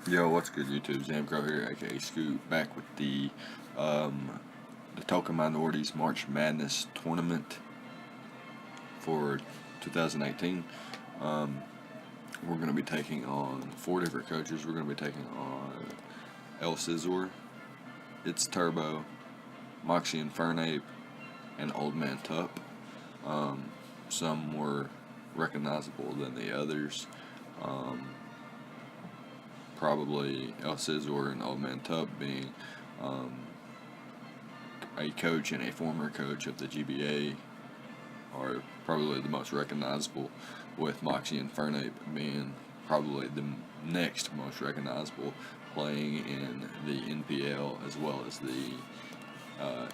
Yo, what's good, YouTube? ZAMCRO here, aka Scoot, back with the Token Minorities March Madness tournament for 2018. Um, we're going to be taking on 4 different coaches. We're going to be taking on El Scizor, It's Turbo, Moxie Infernape, and Old Man Tup. Some more recognizable than the others. Probably El Scizor and Old Man Tup being a coach and a former coach of the GBA are probably the most recognizable, with Moxie Infernape being probably the next most recognizable, playing in the NPL as well as the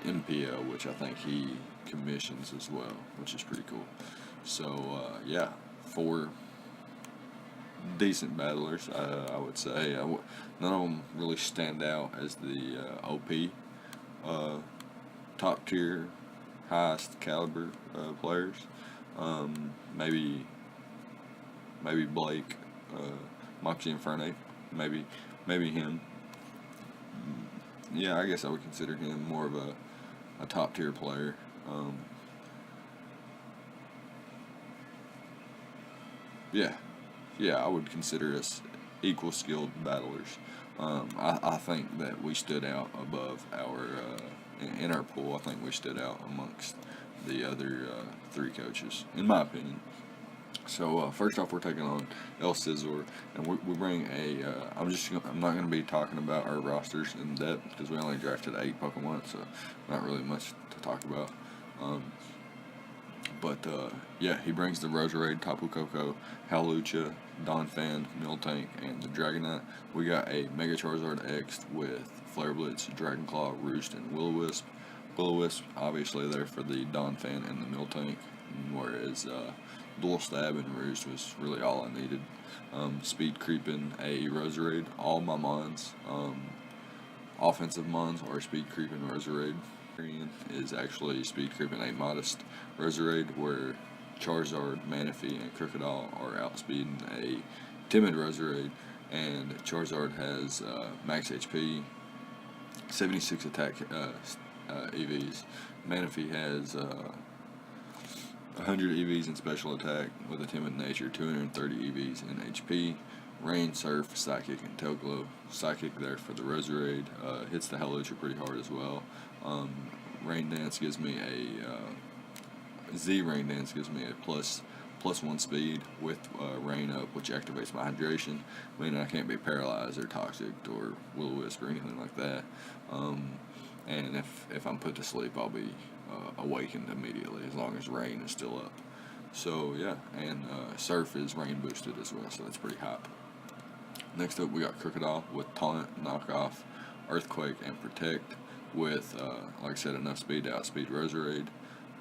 MPL, which I think he commissions as well, which is pretty cool. So, yeah, 4 decent battlers, I would say. None of them really stand out as the OP, top tier, highest caliber players. Maybe Blake, Moxie Infernape, maybe him. Yeah, I guess I would consider him more of a top tier player. Yeah, I would consider us equal skilled battlers. I think that we stood out above our in our pool. I think we stood out amongst the other 3 coaches, in my opinion. So first off, we're taking on El Scizor, and we bring a. I'm not going to be talking about our rosters in depth because we only drafted 8 Pokemon, so not really much to talk about. Um, but yeah, he brings the Roserade, Tapu Koko, Hawlucha, Donphan, Miltank, and the Dragonite. We got a Mega Charizard X with Flare Blitz, Dragon Claw, Roost, and Will-O-Wisp. Will-O-Wisp obviously there for the Donphan and the Miltank, whereas Dual Stab and Roost was really all I needed. Speed creeping a Roserade. All my mons, offensive mons, are speed creeping Roserade. Is actually speed creeping a modest Roserade, where Charizard, Manaphy, and Crocodile are outspeeding a timid Roserade, and Charizard has max HP, 76 attack EVs. Manaphy has 100 EVs in special attack with a timid nature, 230 EVs in HP. Rain, Surf, Psychic, and Tail Glow. Psychic there for the Roserade. Hits the Hawlucha pretty hard as well. Rain Dance gives me a Rain Dance gives me a plus 1 speed with Rain Up, which activates my hydration, meaning I can't be paralyzed or toxic or Will-O-Wisp or anything like that. And if I'm put to sleep, I'll be awakened immediately as long as Rain is still up. So yeah, and Surf is rain boosted as well, so that's pretty hot. Next up, we got Crocodile with Taunt, Knockoff, Earthquake, and Protect, with, like I said, enough speed to outspeed Roserade.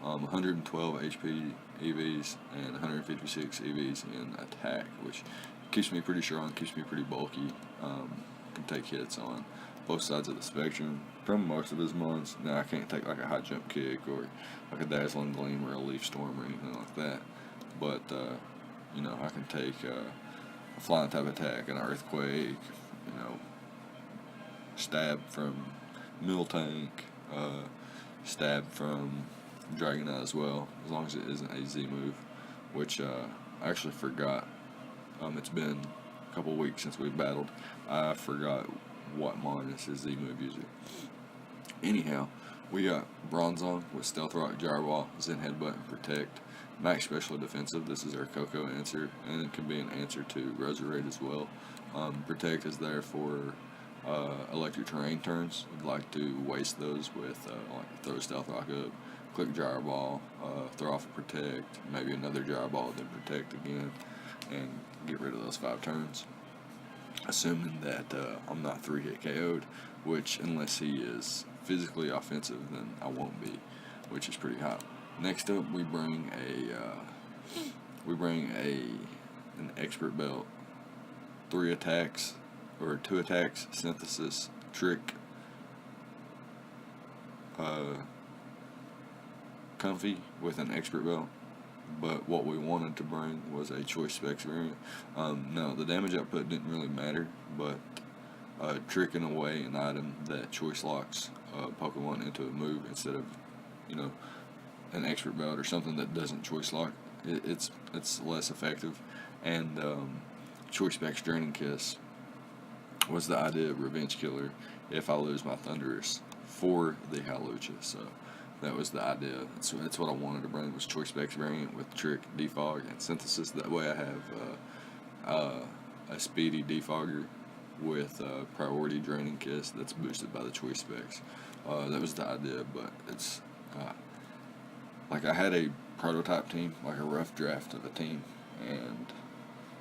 112 HP EVs and 156 EVs in attack, which keeps me pretty strong, keeps me pretty bulky. Can take hits on both sides of the spectrum from most of his mons. Now, I can't take like a high jump kick or like a dazzling gleam or a leaf storm or anything like that, but I can take a flying type attack, an earthquake, stab from Miltank, stab from Dragonite as well, as long as it isn't a Z move, which I actually forgot. It's been a couple weeks since we battled. I forgot what mon is his Z move user. Anyhow, we got Bronzong with Stealth Rock, Gyro Ball, Zen Headbutt, and Protect. Max Special Defensive, this is our Coco answer, and it can be an answer to Roserade as well. Protect is there for electric terrain turns. I'd like to waste those with like throw Stealth Rock up, click Gyro Ball, throw off a Protect, maybe another Gyro Ball, then Protect again, and get rid of those 5 turns. Assuming that I'm not 3-hit KO'd, which unless he is physically offensive, then I won't be, which is pretty hot. Next up, we bring an expert belt, 3 attacks or 2 attacks, synthesis, trick, comfy with an expert belt. but what we wanted to bring was a choice specs variant. No, the damage output didn't really matter, but tricking away an item that choice locks Pokemon into a move instead of, you know, an expert belt or something that doesn't choice lock, it's less effective. And choice specs Draining Kiss was the idea of Revenge Killer if I lose my Thundurus for the Hawlucha. So that was the idea. That's what I wanted to bring, was choice specs variant with Trick, Defog, and Synthesis. That way I have a speedy Defogger with priority Draining Kiss that's boosted by the choice specs. That was the idea, but it's like I had a prototype team, like a rough draft of a team, and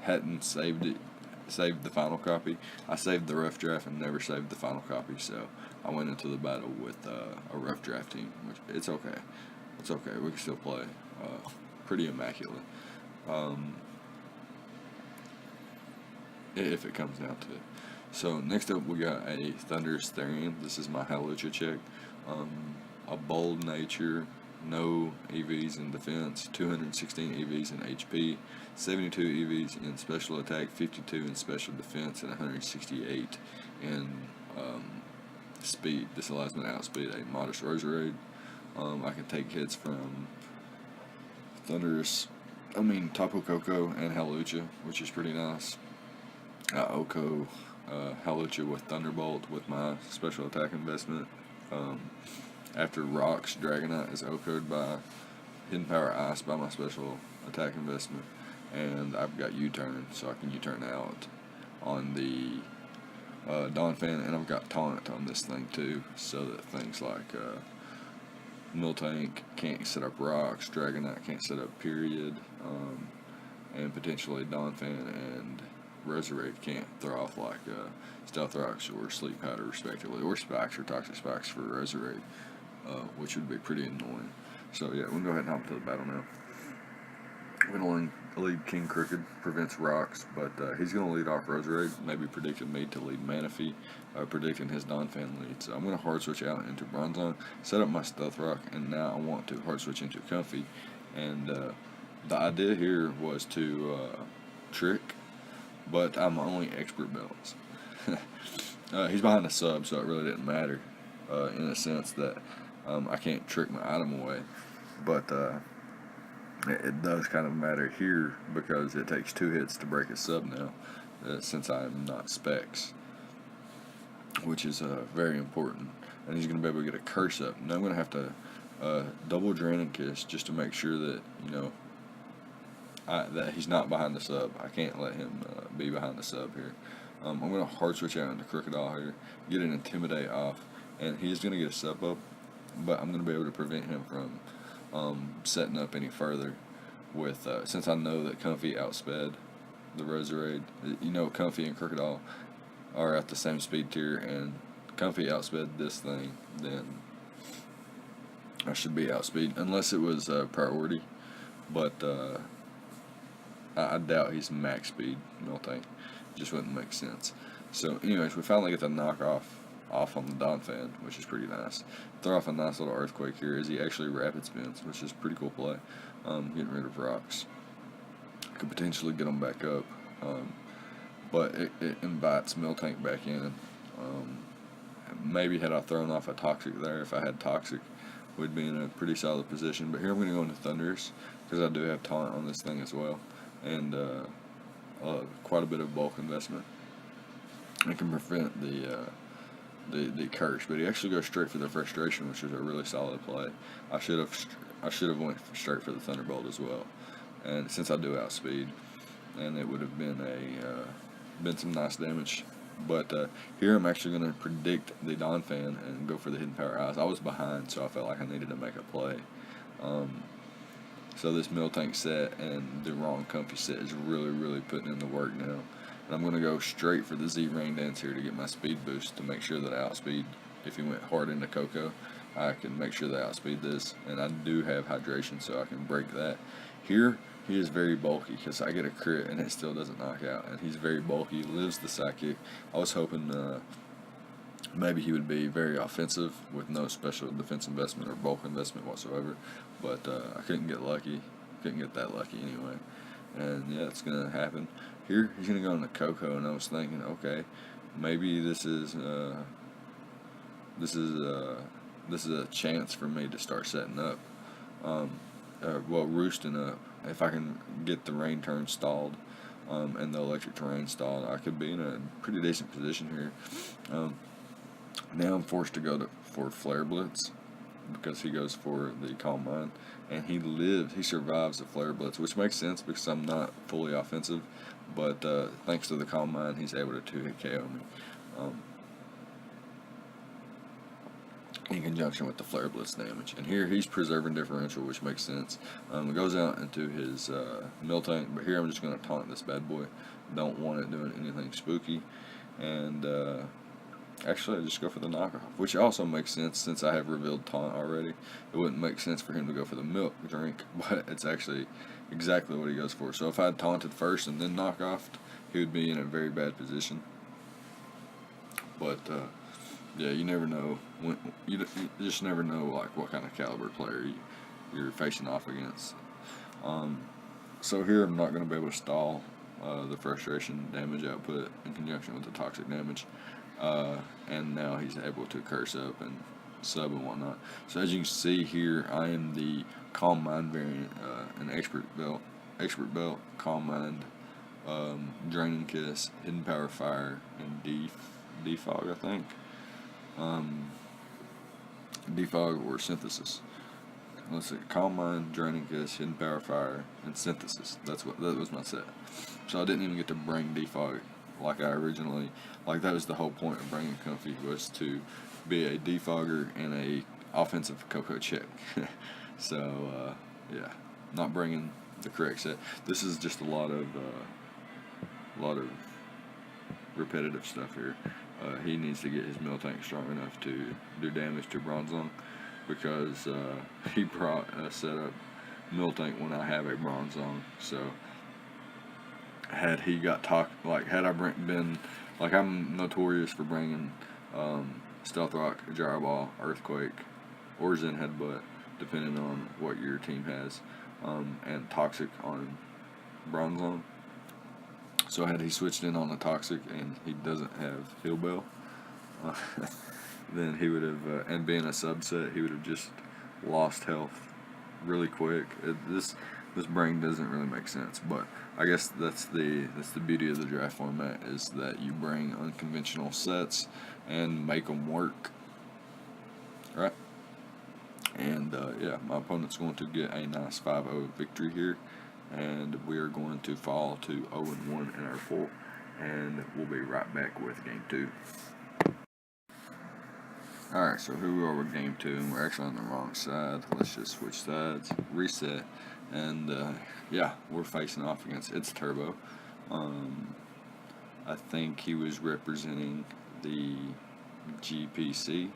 hadn't saved the final copy. I saved the rough draft and never saved the final copy, so I went into the battle with a rough draft team, which it's okay. It's okay. We can still play pretty immaculate. If it comes down to it. So next up we got a Thunderous Therian. This is my Hawlucha check. A bold nature, no EVs in defense, 216 EVs in HP, 72 EVs in special attack, 52 in special defense, and 168 in speed. This allows me to outspeed a modest Roserade. I can take hits from Tapu Koko and Hawlucha, which is pretty nice. Oko Hawlucha with Thunderbolt with my special attack investment. After Rocks, Dragonite is OK'd by Hidden Power Ice by my special attack investment. And I've got U-Turn, so I can U-Turn out on the Donphan, and I've got Taunt on this thing too, so that things like Miltank can't set up Rocks, Dragonite can't set up Period, and potentially Donphan and Roserade can't throw off like Stealth Rocks or Sleep Powder respectively, or Spikes or Toxic Spikes for Roserade, which would be pretty annoying. So yeah, we'll go ahead and hop into the battle now. We're going to lead King Crooked, prevents Rocks, but he's going to lead off Roserade, maybe predicting me to lead Manaphy, predicting his Donphan lead. So I'm going to hard switch out into Bronzong, set up my Stealth Rock, and now I want to hard switch into Comfy. And the idea here was to trick, but I'm only expert belts. He's behind the sub, so it really didn't matter in a sense that I can't trick my item away, but it does kind of matter here because it takes 2 hits to break a sub now, since I'm not specs, which is very important. And he's going to be able to get a curse up. Now I'm going to have to double Draining Kiss just to make sure that, you know, that he's not behind the sub. I can't let him be behind the sub here. I'm going to hard switch out into Crocodile here, get an Intimidate off, and he's going to get a sub up, but I'm going to be able to prevent him from setting up any further with, since I know that Comfy outsped the Roserade. You know, Comfy and Crocodile are at the same speed tier, and Comfy outsped this thing, then I should be outspeed, unless it was priority, but I doubt he's max speed, Miltank. Just wouldn't make sense. So anyways, we finally get the knockoff off on the Donphan, which is pretty nice. Throw off a nice little Earthquake here as he actually rapid spins, which is a pretty cool play. Getting rid of Rocks. Could potentially get him back up, but it invites Miltank back in. Maybe had I thrown off a Toxic there, if I had Toxic, we'd be in a pretty solid position. But here I'm going to go into Thundurus, because I do have Taunt on this thing as well, and quite a bit of bulk investment. I can prevent the curse, but he actually goes straight for the Frustration, which is a really solid play. I should have went straight for the Thunderbolt as well, and since I do outspeed, and it would have been been some nice damage. But here I'm actually going to predict the Donphan and go for the Hidden Power Eyes. I was behind, so I felt like I needed to make a play. So this Miltank set and the wrong Comfy set is really putting in the work now. And I'm going to go straight for the Z Rain Dance here to get my speed boost, to make sure that I outspeed. If he went hard into Coco, I can make sure that I outspeed this. And I do have Hydration, so I can break that. Here, he is very bulky, because I get a crit and it still doesn't knock out. And he's very bulky, lives the Psychic. I was hoping maybe he would be very offensive with no special defense investment or bulk investment whatsoever, but I couldn't get lucky couldn't get that lucky anyway. And yeah, it's gonna happen. Here he's gonna go into Coco, and I was thinking, okay, maybe this is this is a chance for me to start setting up, roosting up. If I can get the rain turn stalled, and the electric terrain stalled, I could be in a pretty decent position here. Now I'm forced to go for Flare Blitz because he goes for the Calm Mind, and he survives the Flare Blitz, which makes sense because I'm not fully offensive, but thanks to the Calm Mind, he's able to 2-hit KO me. In conjunction with the Flare Blitz damage. And here he's preserving differential, which makes sense. It goes out into his Miltank, but here I'm just going to taunt this bad boy. Don't want it doing anything spooky. And actually I just go for the knockoff, which also makes sense since I have revealed taunt already. It wouldn't make sense for him to go for the milk drink, but it's actually exactly what he goes for. So if I had taunted first and then knockoffed, he would be in a very bad position. But yeah, you never know you just never know like what kind of caliber player you're facing off against. So here I'm not going to be able to stall the frustration damage output in conjunction with the toxic damage, and now he's able to curse up and sub and whatnot. So as you can see here, I am the Calm Mind variant, an expert belt, Calm Mind, Draining Kiss, Hidden Power Fire, and Defog, I think. Defog or Synthesis. Let's see, Calm Mind, Draining Kiss, Hidden Power Fire, and Synthesis. That was my set. So I didn't even get to bring Defog like I originally, like that was the whole point of bringing Comfy, was to be a defogger and a offensive Coco check. So yeah, not bringing the correct set. This is just a lot of repetitive stuff here. He needs to get his Miltank strong enough to do damage to Bronzong, because he brought a setup Miltank when I have a Bronzong. So had he got had I been, like, I'm notorious for bringing Stealth Rock, Gyro Ball, Earthquake, or Zen Headbutt, depending on what your team has, and Toxic on Bronzong. So had he switched in on the Toxic and he doesn't have Heal Bell, then he would have, and being a subset, he would have just lost health really quick. This brain doesn't really make sense, but I guess that's the beauty of the draft format, is that you bring unconventional sets and make them work, right? And yeah, my opponent's going to get a nice 5-0 victory here, and we are going to fall to 0-1 in our pool, and we'll be right back with game 2. Alright, so here we are with game 2, and we're actually on the wrong side. Let's just switch sides, reset, and yeah, we're facing off against It's Turbo. I think he was representing the GPC.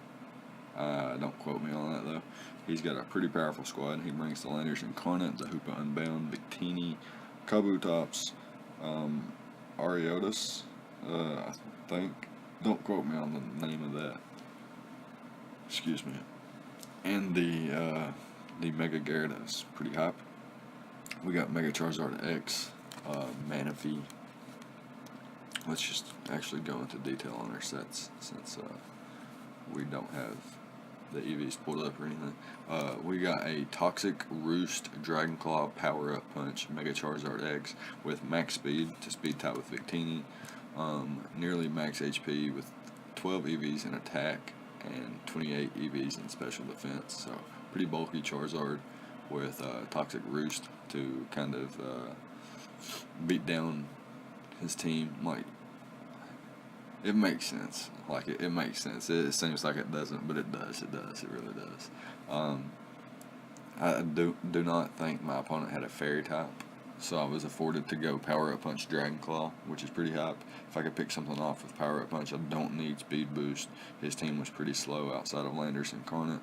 Don't quote me on that though. He's got a pretty powerful squad. He brings the Landers Incarnate, the Hoopa Unbound, Victini, Kabutops, Ariotis, I think. Don't quote me on the name of that. Excuse me. And the Mega Gyarados, pretty hype. We got Mega Charizard X, Manaphy. Let's just actually go into detail on our sets, since we don't have the EVs pulled up or anything. We got a Toxic Roost Dragon Claw Power Up Punch Mega Charizard X with max speed to speed type with Victini, nearly max HP with 12 EVs in attack and 28 EVs in special defense. So pretty bulky Charizard with Toxic Roost to kind of beat down his team. Like, it makes sense. Like, it makes sense. It seems like it doesn't, but it does. It does. It really does. I do not think my opponent had a Fairy type, so I was afforded to go Power Up Punch Dragon Claw, which is pretty hype. If I could pick something off with Power Up Punch, I don't need Speed Boost. His team was pretty slow outside of Landers Incarnate,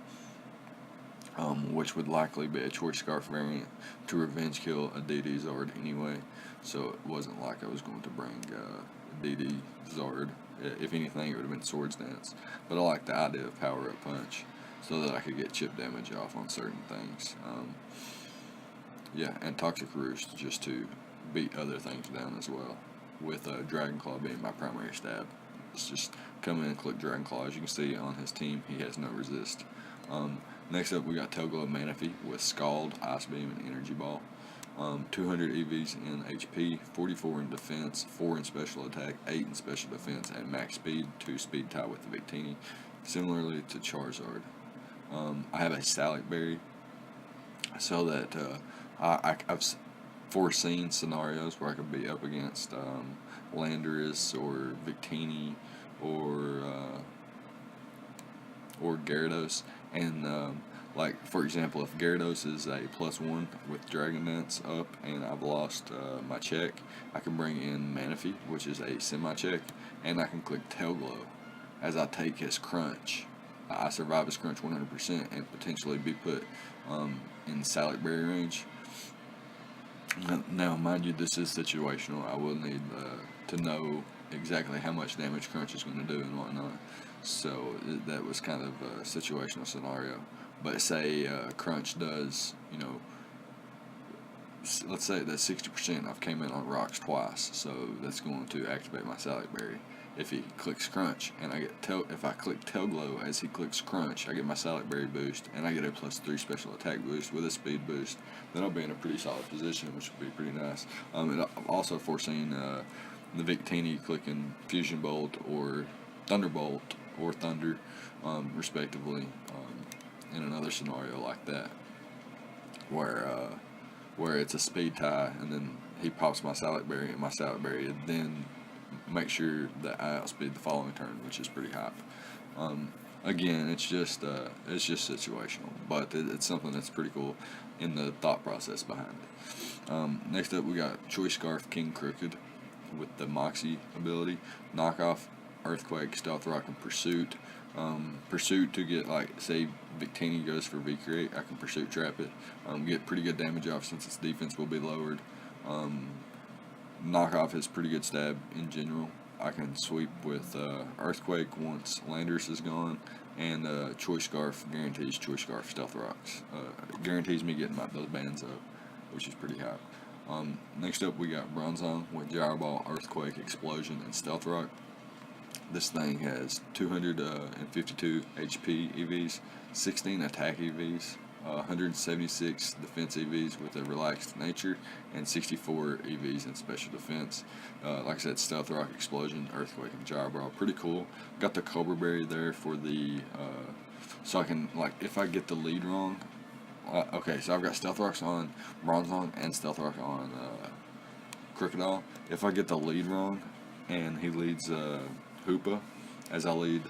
which would likely be a Choice Scarf variant to revenge kill a DD Zard anyway, so it wasn't like I was going to bring DD Zard. If anything, it would have been Swords Dance, but I like the idea of Power Up Punch so that I could get chip damage off on certain things. yeah, and Toxic Roost just to beat other things down as well. With Dragon Claw being my primary stab. It's just come in and click Dragon Claw. As you can see on his team, he has no resist. Next up, we got Tailglow Manaphy with Scald, Ice Beam, and Energy Ball. 200 EVs in HP, 44 in defense, 4 in special attack, 8 in special defense, and max speed, 2 speed tie with the Victini, similarly to Charizard. I have a Salic Berry, so that I've foreseen scenarios where I could be up against Landorus or Victini or Gyarados, and like for example, if Gyarados is a +1 with Dragon Dance up and I've lost my check, I can bring in Manaphy, which is a semi-check, and I can click Tailglow as I take his crunch. I survive his crunch 100% and potentially be put in Salic Berry range. Now, mind you, this is situational. I will need to know exactly how much damage Crunch is going to do and whatnot. So that was kind of a situational scenario. But say Crunch does, let's say that 60%, I've came in on rocks twice, so that's going to activate my Salic Berry. If he clicks Crunch and I get if I click Tailglow as he clicks Crunch, I get my Salic Berry boost and I get a +3 special attack boost with a speed boost. Then I'll be in a pretty solid position, which would be pretty nice. And I've also foreseen the Victini clicking Fusion Bolt or Thunderbolt or Thunder, respectively, in another scenario like that, where it's a speed tie and then he pops my Salic Berry and my Salic Berry then make sure that I outspeed the following turn, which is pretty hype. Again, it's just situational, but it's something that's pretty cool in the thought process behind it. Next up, we got Choice Scarf King Crooked with the Moxie ability, Knockoff, Earthquake, Stealth Rock, and Pursuit. Pursuit to get, like, say Victini goes for V-Create, I can Pursuit Trap it, get pretty good damage off since its defense will be lowered. Knockoff is pretty good stab in general. I can sweep with Earthquake once Landorus is gone, and Choice Scarf guarantees Choice Scarf Stealth Rocks. Guarantees me getting those bands up, which is pretty high. Next up, we got Bronzong with Gyro Ball, Earthquake, Explosion, and Stealth Rock. This thing has 252 HP EVs, 16 attack EVs, 176 defense EVs with a relaxed nature, and 64 EVs in special defense. Like I said, Stealth Rock, Explosion, Earthquake, and Gyro Ball. Pretty cool. Got the Cobra Berry there for the, so I can, like, if I get the lead wrong, okay, so I've got Stealth Rocks on Bronzong and Stealth Rock on Crocodile. If I get the lead wrong and he leads Hoopa as I lead,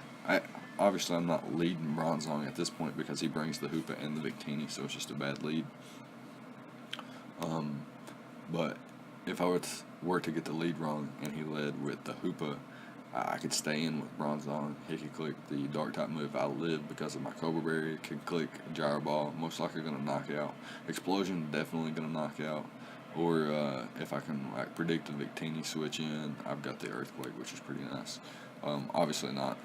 obviously I'm not leading Bronzong at this point because he brings the Hoopa and the Victini, so it's just a bad lead. But if I were to get the lead wrong and he led with the Hoopa, I could stay in with Bronzong. He could click the Dark type move. I live because of my Cobra Berry. Could click Gyro Ball. Most likely going to knock out. Explosion definitely going to knock out. Or if I can predict the Victini switch in, I've got the Earthquake, which is pretty nice. Obviously not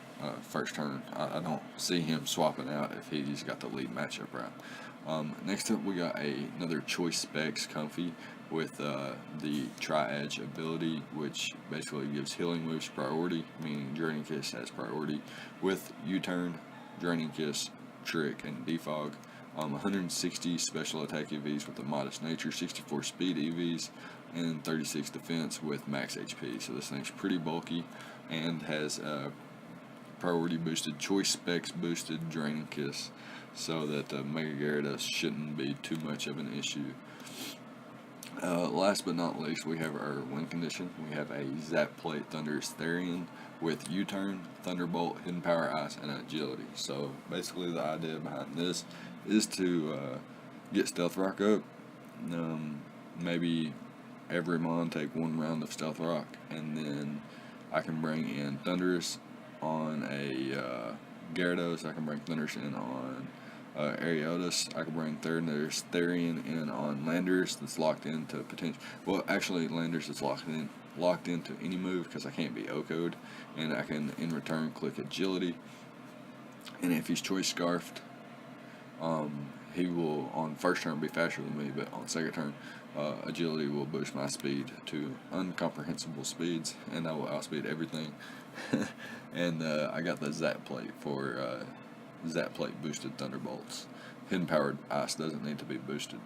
first turn. I don't see him swapping out if he's got the lead matchup right. Next up, we got another Choice Specs Comfy with the Tri-Edge ability, which basically gives healing moves priority, meaning Draining Kiss has priority, with U-Turn, Draining Kiss, Trick, and Defog. 160 special attack EVs with a modest nature, 64 speed EVs, and 36 defense with max HP. So this thing's pretty bulky and has priority boosted, Choice Specs boosted Draining Kiss, so that Mega Gyarados shouldn't be too much of an issue. Last but not least, we have our win condition. We have a Zap Plate Thunderous Therian with U-Turn, Thunderbolt, Hidden Power Ice, and Agility. So basically the idea behind this is to get Stealth Rock up, maybe every mon take one round of Stealth Rock, and then I can bring in Thunderous on a Gyarados, I can bring Thunderous in on Ariodis, I can bring Thunderous Therian in on Landorus that's locked into potential. Well, actually, Landorus is locked into any move because I can't be OHKO'd, and I can in return click Agility. And if he's Choice Scarfed, he will on first turn be faster than me, but on second turn, agility will boost my speed to incomprehensible speeds, and I will outspeed everything. And I got the Zap plate for Zap plate boosted thunderbolts. Hidden powered ice doesn't need to be boosted.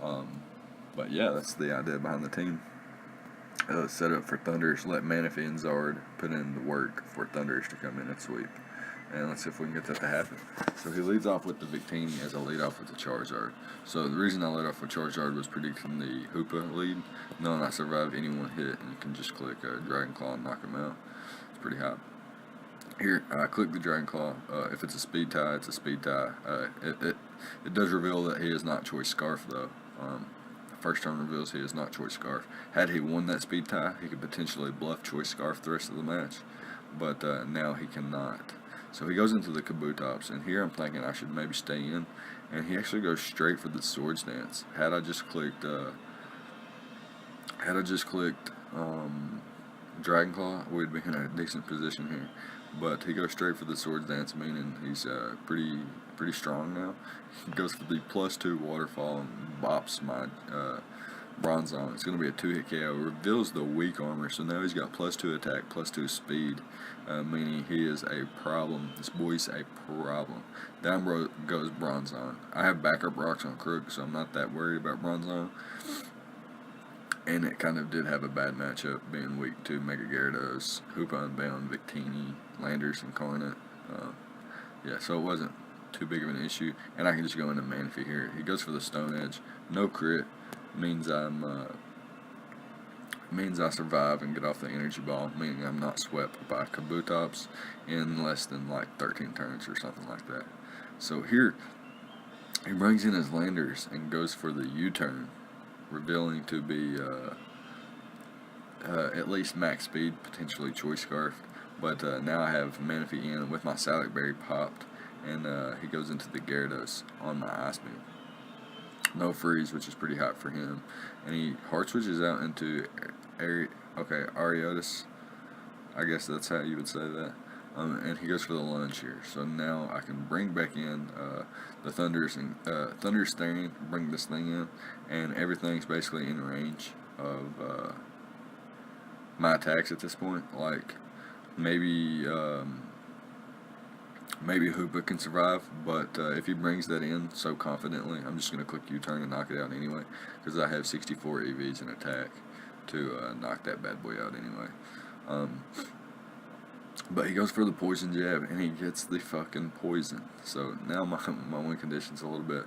But yeah, that's the idea behind the team. Set up for Thunders, let Manaphy and Zard put in the work for Thunders to come in and sweep. And let's see if we can get that to happen. So he leads off with the Victini as I lead off with the Charizard. So the reason I led off with Charizard was predicting the Hoopa lead, knowing I survive any one hit, and you can just click Dragon Claw and knock him out. It's pretty hot. Here, I click the Dragon Claw. If it's a speed tie, it's a speed tie. It does reveal that he is not Choice Scarf, though. First turn reveals he is not Choice Scarf. Had he won that speed tie, he could potentially bluff Choice Scarf the rest of the match. But now he cannot. So he goes into the Kabutops, and here I'm thinking I should maybe stay in. And he actually goes straight for the Swords Dance. Had I just clicked Dragon Claw, we'd be in a decent position here. But he goes straight for the Swords Dance, meaning he's pretty strong now. He goes for the +2 Waterfall and bops my Bronzong. It's going to be a 2-hit KO. Reveals the weak armor, so now he's got +2 attack, +2 speed, meaning he is a problem. This boy's a problem. Down goes Bronzong. I have backup rocks on Crook, so I'm not that worried about Bronzong. And it kind of did have a bad matchup, being weak to Mega Gyarados, Hoopa Unbound, Victini, Landers, Incarnate. Yeah, so it wasn't too big of an issue. And I can just go into Manaphy here. He goes for the Stone Edge. No crit. Means I survive and get off the energy ball, meaning I'm not swept by Kabutops in less than like 13 turns or something like that. So here, he brings in his Landers and goes for the U-turn, revealing to be at least max speed, potentially Choice Scarf. But now I have Manaphy in with my Psylocke Berry popped, and he goes into the Gyarados on my Ice Beam. No freeze, which is pretty hot for him. And he hard switches out into Ariotis. I guess that's how you would say that. And he goes for the lunge here. So now I can bring back in the Thunders and Thunder's Thing, bring this thing in, and everything's basically in range of my attacks at this point. Like maybe Hoopa can survive, but if he brings that in so confidently, I'm just going to click U-turn and knock it out anyway, because I have 64 EVs in attack to knock that bad boy out anyway. But he goes for the Poison Jab, and he gets the fucking poison. So now my win condition's a little bit,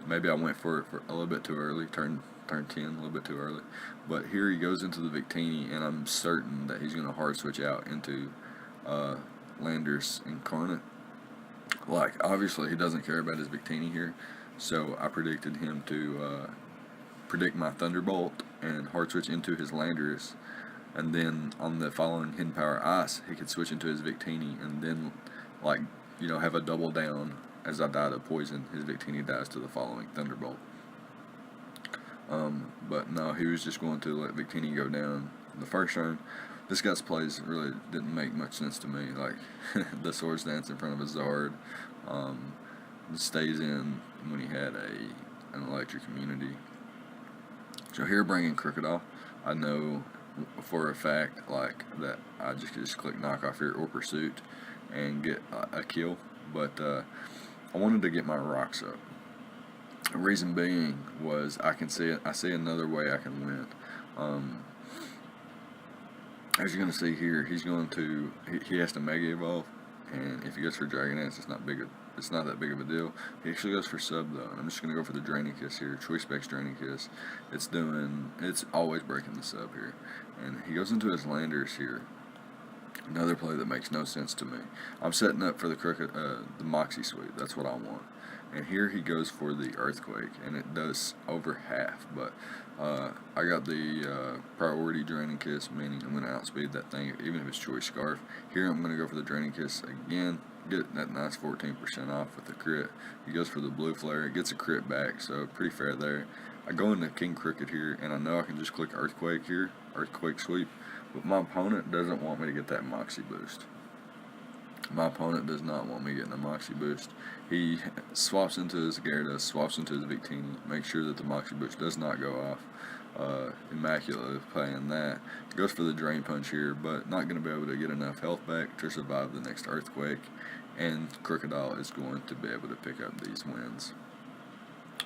maybe I went for it for a little bit too early, turn 10 a little bit too early. But here he goes into the Victini, and I'm certain that he's going to hard switch out into Landers Incarnate. Like, obviously he doesn't care about his Victini here, so I predicted him to predict my Thunderbolt and hard switch into his Landers, and then on the following Hidden Power Ice he could switch into his Victini, and then like, you know, have a double down. As I die to poison, his Victini dies to the following Thunderbolt. But no, he was just going to let Victini go down in the first turn. This guy's plays really didn't make much sense to me. Like the Swords Dance in front of a Zard, stays in when he had an Electric Immunity. So here, bringing Crocodile, I know for a fact like that I just click Knock Off here or Pursuit and get a kill. But I wanted to get my rocks up. The reason being was I see another way I can win. As you're going to see here, he has to Mega Evolve, and if he goes for Dragon Dance, it's not that big of a deal. He actually goes for Sub though, and I'm just going to go for the Draining Kiss here, Choice Specs Draining Kiss. It's always breaking the Sub here, and he goes into his Landers here. Another play that makes no sense to me. I'm setting up for the Moxie Sweep. That's what I want. And here he goes for the Earthquake, and it does over half. But I got the priority Draining Kiss, meaning I'm going to outspeed that thing, even if it's Choice Scarf. Here I'm going to go for the Draining Kiss again, get that nice 14% off with the crit. He goes for the Blue Flare, it gets a crit back, so pretty fair there. I go into King Cricket here, and I know I can just click Earthquake here, Earthquake Sweep. But my opponent doesn't want me to get that Moxie boost. My opponent does not want me getting a Moxie boost. He swaps into his Gyarados, swaps into his Victini, makes sure that the Moxie boost does not go off. Immaculately playing that. Goes for the Drain Punch here, but not going to be able to get enough health back to survive the next Earthquake. And Crocodile is going to be able to pick up these wins,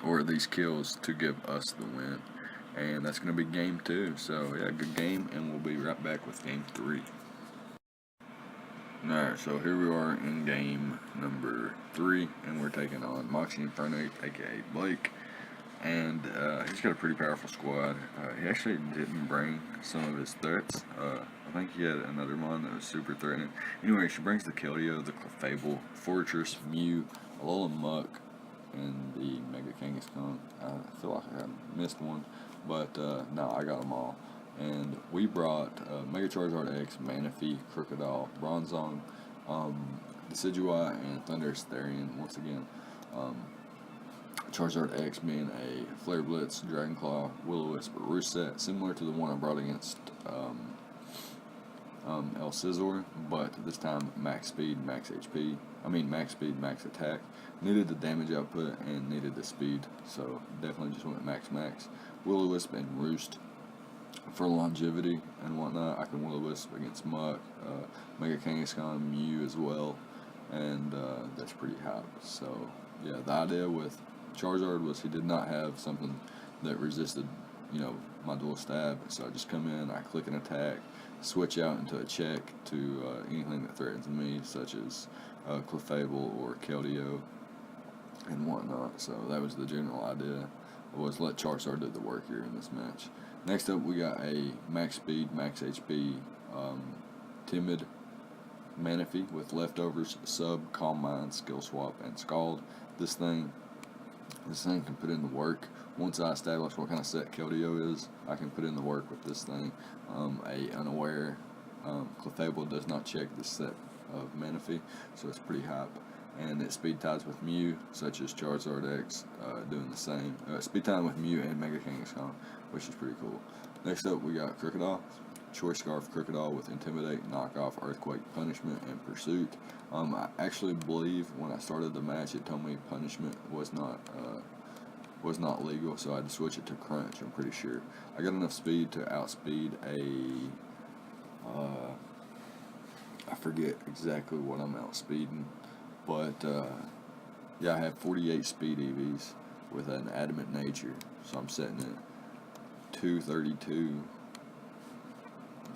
or these kills, to give us the win. And that's going to be game 2. So, yeah, good game, and we'll be right back with game 3. Alright, so here we are in game number 3, and we're taking on Moxie Inferno, aka Blake. And he's got a pretty powerful squad. He actually didn't bring some of his threats. I think he had another one that was super threatening. Anyway, she brings the Keldeo, the Clefable, Fortress, Mew, Alolan Muck, and the Mega Kangaskhan. I feel like I missed one, but no, I got them all. And we brought Mega Charizard X, Manaphy, Crocodile, Bronzong, Decidueye, and Thundurus Therian once again. Charizard X being a Flare Blitz, Dragon Claw, Will-O-Wisp, Roost set, similar to the one I brought against El Scizor, but this time max speed, max HP. Max speed, max attack. Needed the damage output and needed the speed, so definitely just went max. Will-O-Wisp and Roost for longevity and whatnot. I can Will-O-Wisp against Muck, Mega Kangaskhan, Mew as well, and that's pretty hot. So yeah, the idea with Charizard was he did not have something that resisted, my dual stab. So I just come in, I click an attack, switch out into a check to anything that threatens me, such as Clefable or Keldeo and whatnot. So that was the general idea, was let Charizard do the work here in this match. Next up, we got a max speed, max HP, timid Manaphy with leftovers, Sub, Calm Mind, Skill Swap, and Scald. This thing can put in the work. Once I establish what kind of set Keldeo is, I can put in the work with this thing. A unaware Clefable does not check this set of Manaphy, so it's pretty hype. And it speed ties with Mew, such as Charizard X doing the same. Speed time with Mew and Mega Kangaskhan, which is pretty cool. Next up, we got Crocodile. Choice Scarf Crocodile with Intimidate, Knockoff, Earthquake, Punishment, and Pursuit. I actually believe when I started the match, it told me Punishment was not legal, so I had to switch it to Crunch. I'm pretty sure I got enough speed to outspeed I forget exactly what I'm outspeeding, but yeah, I have 48 speed EVs with an Adamant Nature, so I'm setting it 232.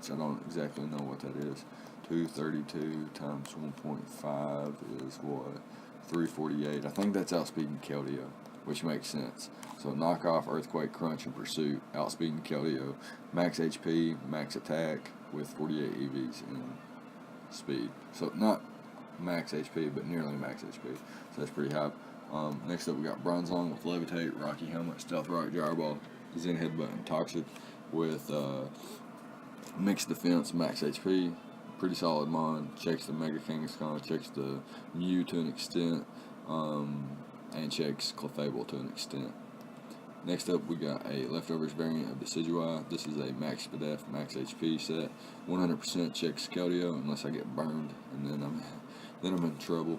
I don't exactly know what that is. 232 times 1.5 is what? 348. I think that's outspeeding Keldeo, which makes sense. So Knockoff, Earthquake, Crunch, and Pursuit, outspeeding Keldeo, max HP, max attack with 48 EVs in speed. So not max HP, but nearly max HP. So that's pretty high. Next up, we got Bronzong with Levitate, Rocky Helmet, Stealth Rock, Gyro Ball, Zen Headbutt, and Toxic with Mixed Defense, max HP, pretty solid mon, checks the Mega Kangaskhan, checks the Mew to an extent, and checks Clefable to an extent. Next up, we got a leftovers variant of Decidueye. This is a max Spadef, max HP set. 100% checks Keldeo unless I get burned, and then I'm in trouble.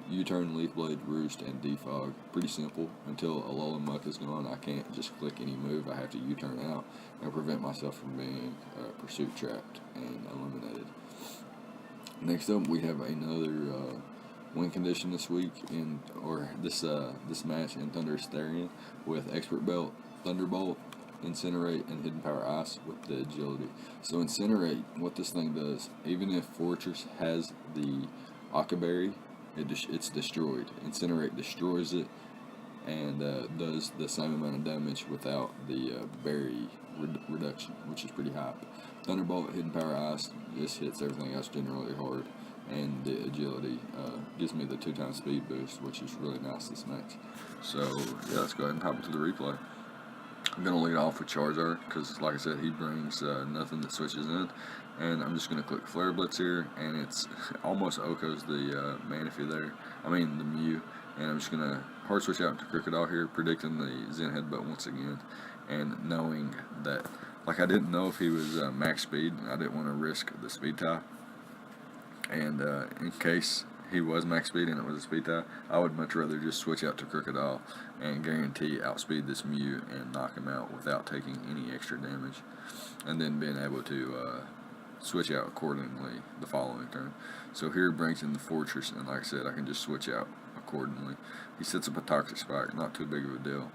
U-turn, Leaf Blade, Roost, and Defog. Pretty simple. Until Alolan Muck is gone, I can't just click any move. I have to U-turn out and prevent myself from being pursuit trapped and eliminated. Next up, we have another win condition this week this match in Thundurus Therian with Expert Belt, Thunderbolt, Incinerate, and Hidden Power Ice with the agility. So Incinerate, what this thing does, even if Fortress has the Akaberry, it's destroyed. Incinerate destroys it and does the same amount of damage without the berry reduction, which is pretty high. Thunderbolt, Hidden Power Ice just hits everything else generally hard, and the agility gives me the 2x speed boost, which is really nice this match. So yeah, let's go ahead and hop into the replay. I'm going to lead off with Charizard because, like I said, he brings nothing that switches in. And I'm just going to click Flare Blitz here, and it's almost Oko's the Manaphy there. the Mew. And I'm just going to hard switch out to Crocodile here, predicting the Zen Headbutt once again. And knowing that, I didn't know if he was max speed. I didn't want to risk the speed tie. And in case he was max speed and it was a speed tie, I would much rather just switch out to Crocodile and guarantee outspeed this Mew and knock him out without taking any extra damage, and then being able to switch out accordingly the following turn. So here it brings in the Fortress, and like I said, I can just switch out accordingly. He sets up a Toxic Spike, not too big of a deal,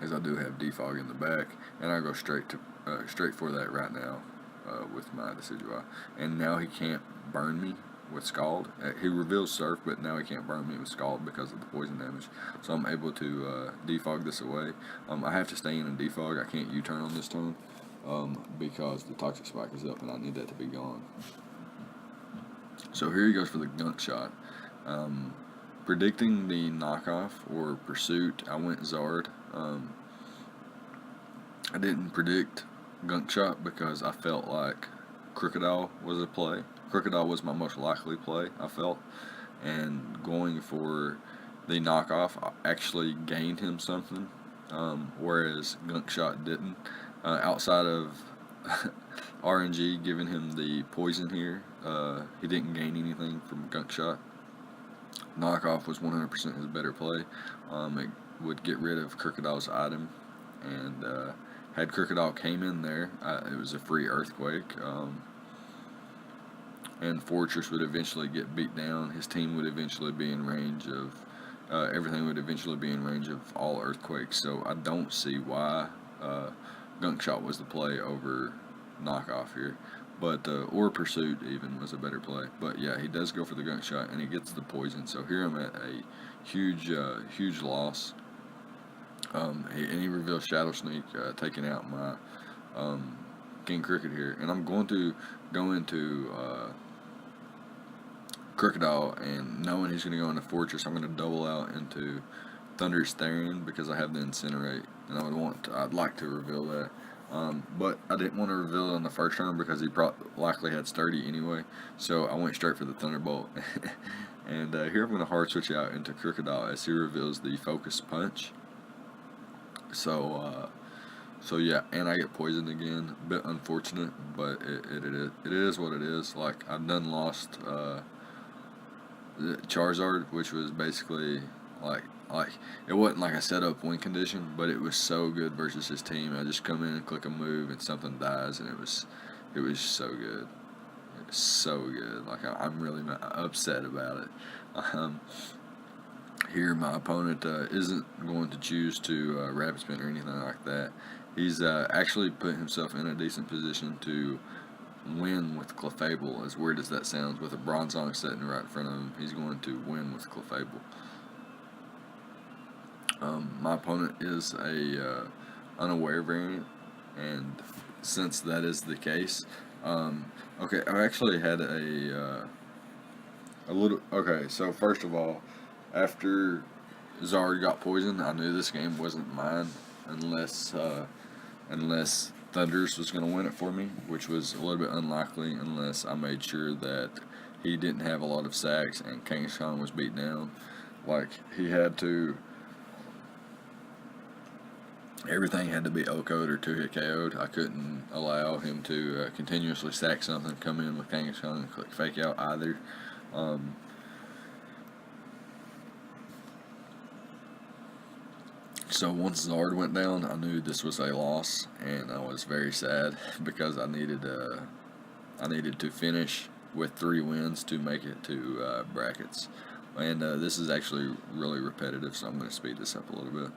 as I do have Defog in the back, and I go straight for that right now with my Decidueye. And now he can't burn me with Scald. He reveals Surf, but now he can't burn me with Scald because of the poison damage. So I'm able to defog this away. I have to stay in and defog. I can't U-turn on this turn because the Toxic Spike is up and I need that to be gone. So here he goes for the Gunk Shot. Predicting the knockoff or pursuit, I went Zard. I didn't predict Gunk Shot because I felt like Crocodile was a play. Crocodile was my most likely play, I felt. And going for the knockoff actually gained him something, whereas Gunk Shot didn't. Outside of RNG giving him the poison here, he didn't gain anything from Gunk Shot. Knockoff was 100% his better play. It would get rid of Crocodile's item, and had Crocodile came in there, it was a free Earthquake, and Fortress would eventually get beat down. His team would eventually be in range of, everything would eventually be in range of all Earthquakes, so I don't see why Gunk Shot was the play over Knockoff here. But or Pursuit even was a better play. But yeah, he does go for the Gunk Shot and he gets the poison. So here I'm at a huge loss. He reveals Shadow Sneak, taking out my King Cricket here, and I'm going to go into Crocodile, and knowing he's going to go into Fortress, I'm going to double out into Thunderous Therian because I have the Incinerate, and I'd like to reveal that. But I didn't want to reveal it on the first turn because he likely had Sturdy anyway, so I went straight for the Thunderbolt. And here I'm going to hard switch out into Crocodile as he reveals the Focus Punch. So yeah, and I get poisoned again. A bit unfortunate, but it is what it is. Like, I've done lost Charizard, which was basically like it wasn't like a setup win condition, but it was so good versus his team. I just come in and click a move and something dies, and it was so good. It was so good. Like, I'm really upset about it. Here my opponent isn't going to choose to Rapid Spin or anything like that. He's actually put himself in a decent position to win with Clefable, as weird as that sounds. With a Bronzong sitting right in front of him, he's going to win with Clefable. My opponent is a unaware variant, and since that is the case, okay, I actually had a little. Okay, so first of all, after Zard got poisoned, I knew this game wasn't mine unless Thunders was going to win it for me, which was a little bit unlikely unless I made sure that he didn't have a lot of sacks and Kangaskhan was beat down. Like, he had to. Everything had to be OHKO'd or 2-hit KO'd. I couldn't allow him to continuously sack something, come in with Kangaskhan and click Fake Out either. So once Zard went down, I knew this was a loss, and I was very sad because I needed to finish with 3 wins to make it to brackets. And this is actually really repetitive, so I'm going to speed this up a little bit.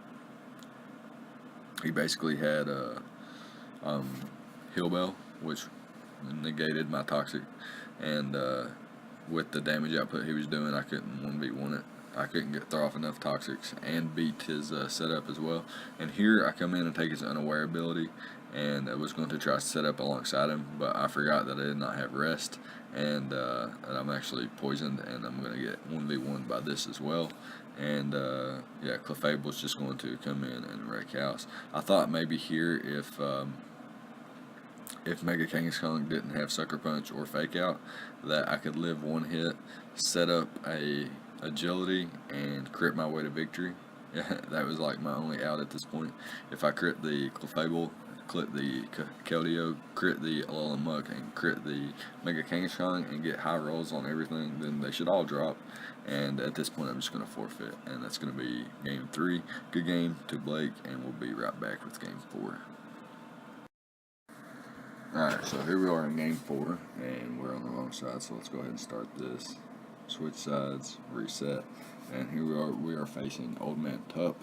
He basically had Heal Bell, which negated my Toxic, and with the damage output he was doing, I couldn't 1v1 it. I couldn't throw off enough Toxics and beat his setup as well. And here I come in and take his Unaware ability, and I was going to try to set up alongside him, but I forgot that I did not have Rest, and I'm actually poisoned, and I'm going to get 1v1 by this as well. And yeah, Clefable's just going to come in and wreck house. I thought maybe here if Mega Kangaskhan didn't have Sucker Punch or Fake Out, that I could live 1 hit, set up a Agility, and crit my way to victory. Yeah, that was like my only out at this point. If I crit the Clefable, crit the Keldeo, crit the Alolan and crit the Mega Kangaskhan and get high rolls on everything, then they should all drop. And at this point, I'm just going to forfeit, and that's going to be game 3. Good game to Blake, and we'll be right back with game 4. Alright, so here we are in game 4, and we're on the wrong side, so let's go ahead and start this. Switch sides, reset, and here we are facing Old Man Tup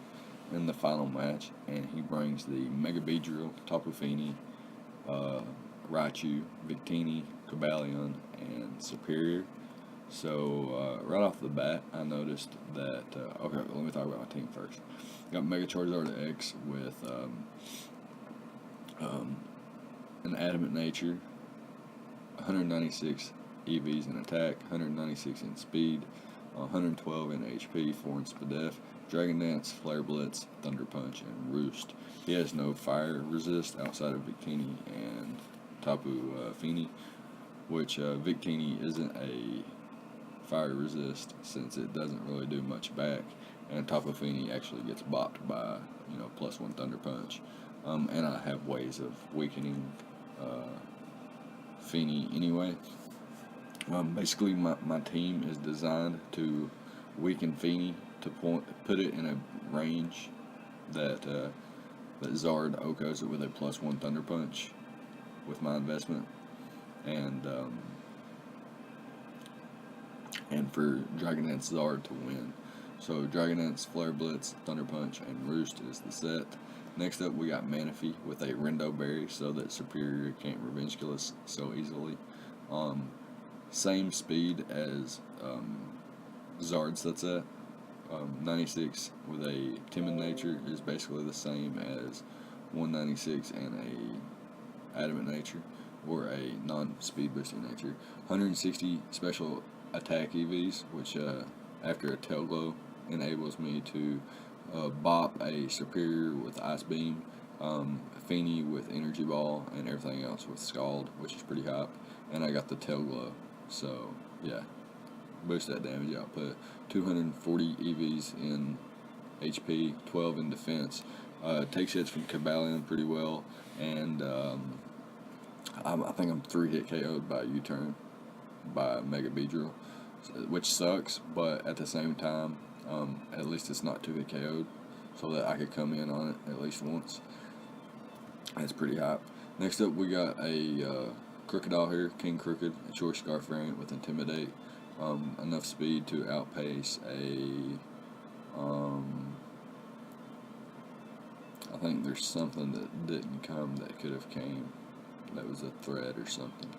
in the final match, and he brings the Mega Beedrill, Tapu Fini, Raichu, Victini, Cobalion, and Superior. So right off the bat, I noticed that, okay, let me talk about my team first. Got Mega Charizard X with an Adamant Nature, 196 EVs in attack, 196 in speed, 112 in HP, 4 in Spadef, Dragon Dance, Flare Blitz, Thunder Punch, and Roost. He has no fire resist outside of Victini and Tapu Fini, which Victini isn't a fire resist since it doesn't really do much back, and Tapu Fini actually gets bopped by +1 Thunder Punch. And I have ways of weakening Fini anyway. Basically, my team is designed to weaken Fini to put it in a range that Zard Okos it with a +1 Thunder Punch with my investment, and for Dragon Dance Zard to win. So Dragon Dance, Flare Blitz, Thunder Punch, and Roost is the set. Next up, we got Manaphy with a Rindo Berry so that Superior can't Revenge Kill us so easily. Same speed as Zard sets at. 96 with a Timid Nature is basically the same as 196 and a Adamant Nature or a non-speed boosting nature. 160 special attack EVs, which after a Tail Glow enables me to bop a Superior with Ice Beam, Fini with Energy Ball, and everything else with Scald, which is pretty hype. And I got the Tail Glow, so yeah, boost that damage output. 240 EVs in HP, 12 in defense. Takes hits from Cobalion pretty well, and I think I'm 3-hit KO'd by U-Turn by Mega Beedrill, which sucks, but at the same time, at least it's not 2-hit KO'd, so that I could come in on it at least once. That's pretty hype. Next up, we got a Crocodile here, King Crooked, a Choice Scarf variant with Intimidate. Enough speed to outpace I think there's something that didn't come that could have came. That was a threat or something.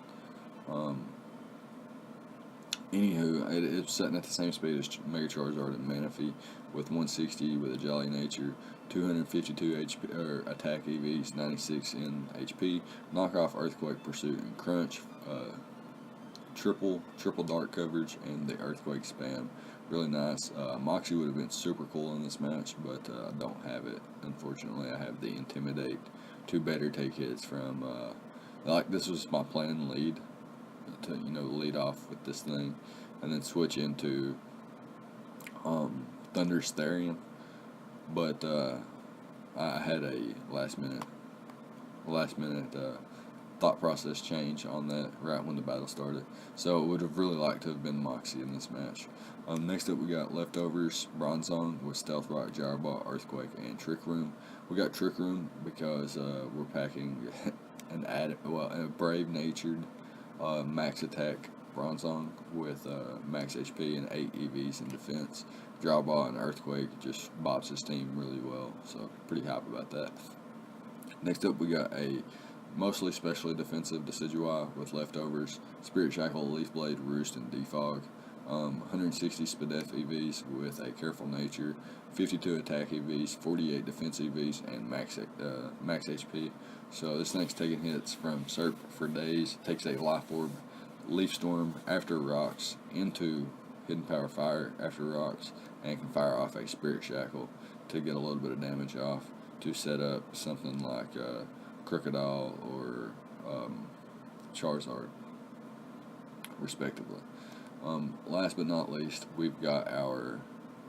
Anywho, it's setting at the same speed as Mega Charizard and Manaphy with 160 with a Jolly Nature, 252 HP or attack EVs, 96 in HP, knockoff Earthquake, Pursuit, and Crunch, triple dark coverage, and the Earthquake spam. Really nice. Moxie would have been super cool in this match, but I don't have it. Unfortunately, I have the Intimidate to better take hits from. This was my plan lead to lead off with this thing, and then switch into Thunderous Therian, but I had a last minute thought process change on that right when the battle started, so would have really liked to have been Moxie in this match. Next up, we got Leftovers Bronzong with Stealth Rock, Gyro Ball, Earthquake, and Trick Room. We got Trick Room because we're packing a Brave Natured max attack Bronzong with max HP and 8 EVs in defense. Gyro Ball and Earthquake just bops his team really well, so pretty happy about that. Next up, we got a mostly specially defensive Decidueye with Leftovers, Spirit Shackle, Leaf Blade, Roost, and Defog. 160 Spadef EVs with a Careful Nature, 52 attack EVs, 48 defense EVs, and max HP. So this thing's taking hits from Serp for days. Takes a Life Orb, Leaf Storm after rocks into Hidden Power Fire after rocks, and can fire off a Spirit Shackle to get a little bit of damage off to set up something like Crocodile or Charizard, respectively. Last but not least, we've got our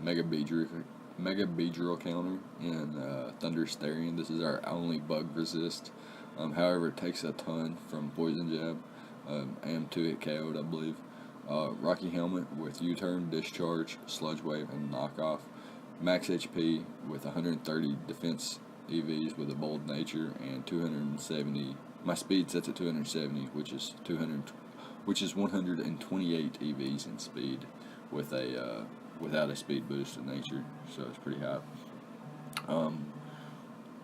Mega Beedrill Mega Beedrill counter in Thunder Starion. This is our only bug resist. However, it takes a ton from Poison Jab. AM2 hit KO'd, I believe. Rocky Helmet with U-turn, Discharge, Sludge Wave, and Knockoff. Max HP with 130 defense EVs with a bold nature and 270. My speed sets at 270, which is 128 EVs in speed with a without a speed boost in nature, so it's pretty high.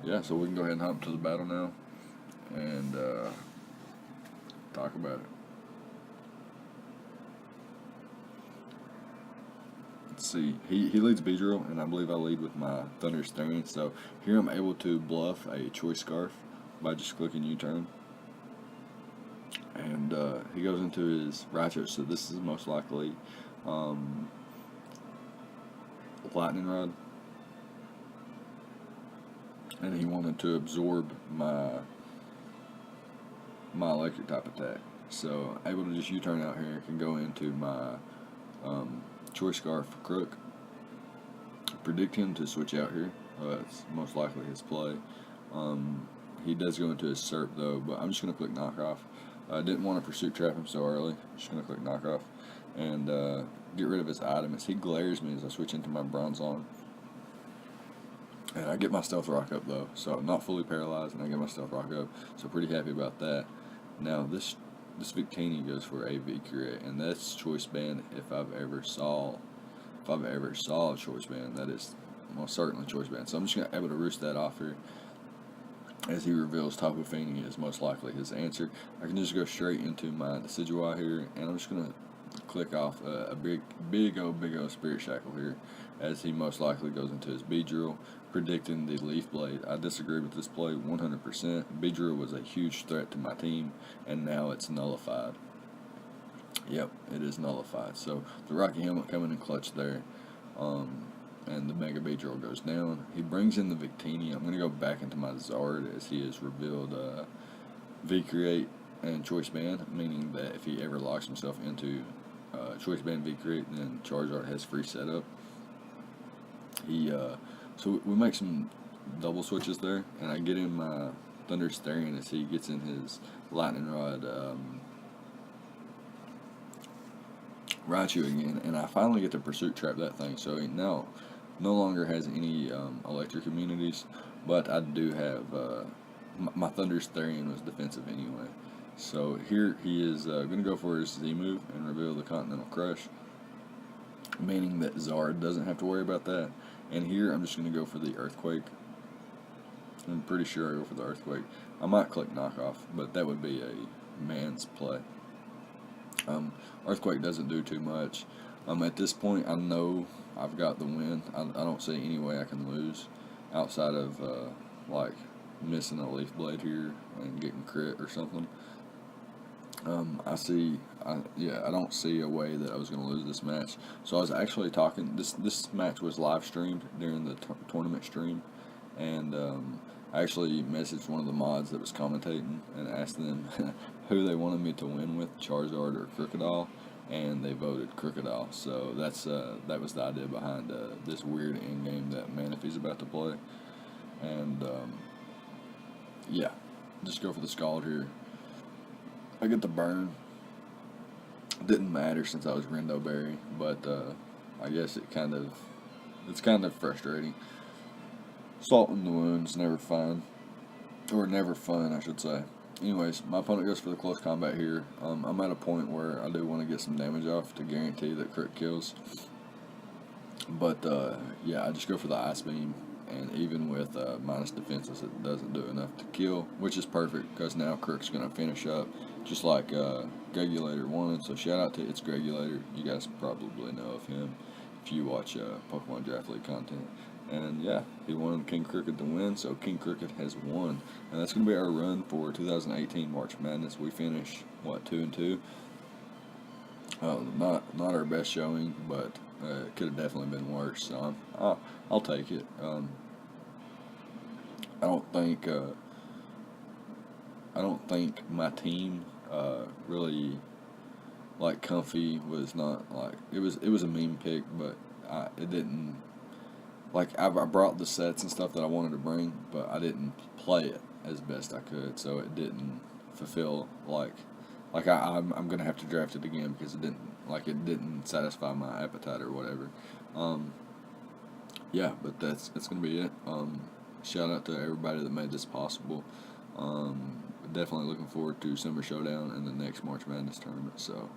Yeah, so we can go ahead and hop to the battle now and talk about it. Let's see. He leads Beedrill, and I believe I lead with my Thunder Starion. So here I'm able to bluff a Choice Scarf by just clicking U-turn. And he goes into his Raichu, so this is most likely Lightning Rod. And he wanted to absorb my electric type attack. So able to just U-turn out here, can go into my Choice Scarf for Crook. Predict him to switch out here. That's most likely his play. He does go into his Serp though, but I'm just going to click Knockoff. I didn't want to Pursuit Trap him so early. Just going to click Knockoff and get rid of his item as he glares me as I switch into my Bronzong. And I get my Stealth Rock up though, so I'm not fully paralyzed and I get my Stealth Rock up, so pretty happy about that. Now this Victini goes for a V-Create, and that's Choice Band if I've ever saw a Choice Band. That is most certainly Choice Band. So I'm just going to be able to roost that off here as he reveals Tapu Fini is most likely his answer. I can just go straight into my Decidueye here, and I'm just going to click off a big old Spirit Shackle here as he most likely goes into his Beedrill, predicting the Leaf Blade. I disagree with this play 100%. Beedrill was a huge threat to my team, and now it's nullified. Yep, it is nullified. So the Rocky Helmet coming in clutch there, and the Mega Beedrill goes down. He brings in the Victini. I'm going to go back into my Zard as he has revealed V-Create and Choice Band, meaning that if he ever locks himself into Choice Band V-Create, then Charizard has free setup. So we make some double switches there, and I get in my Thunder Starion as he gets in his Lightning Rod Raichu again, and I finally get to Pursuit Trap that thing. So he now no longer has any electric immunities, but I do have my Thunder Starion was defensive anyway. So here he is going to go for his Z move and reveal the Continental Crush, meaning that Zard doesn't have to worry about that. And here I'm just going to go for the Earthquake. I'm pretty sure I go for the Earthquake. I might click Knockoff, but that would be a man's play. Earthquake doesn't do too much. At this point, I know I've got the win. I don't see any way I can lose outside of like missing a Leaf Blade here and getting crit or something. I don't see a way that I was going to lose this match. So I was actually talking. This match was live streamed during the tournament stream, and I actually messaged one of the mods that was commentating and asked them who they wanted me to win with, Charizard or Crocodile, and they voted Crocodile. So that was the idea behind this weird end game that Manaphy's about to play, and yeah, just go for the Scald here. I get the burn. Didn't matter since I was Rindo Berry, but I guess it's kind of frustrating. Salt in the wound's never fun, or never fun, I should say. Anyways, my opponent goes for the close combat here. I'm at a point where I do want to get some damage off to guarantee that crit kills. But yeah, I just go for the Ice Beam, and even with minus defenses, it doesn't do enough to kill, which is perfect because now Crook's going to finish up just like Gregulator wanted. So shout out to It's Gregulator. You guys probably know of him if you watch Pokemon Draft League content. And yeah, he wanted King Crooked to win, so King Crooked has won. And that's going to be our run for 2018 March Madness. We finish, 2-2? Not our best showing, but it could have definitely been worse. So I'll take it. I don't think my team really, like, Comfy was not like it was a meme pick, but it didn't like I brought the sets and stuff that I wanted to bring, but I didn't play it as best I could, so it didn't fulfill I'm gonna have to draft it again because it didn't satisfy my appetite or whatever. Um, yeah, but that's gonna be it. Shout out to everybody that made this possible. Definitely looking forward to Summer Showdown and the next March Madness tournament. So,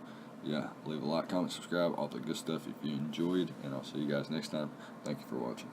yeah, leave a like, comment, subscribe, all the good stuff if you enjoyed, and I'll see you guys next time. Thank you for watching.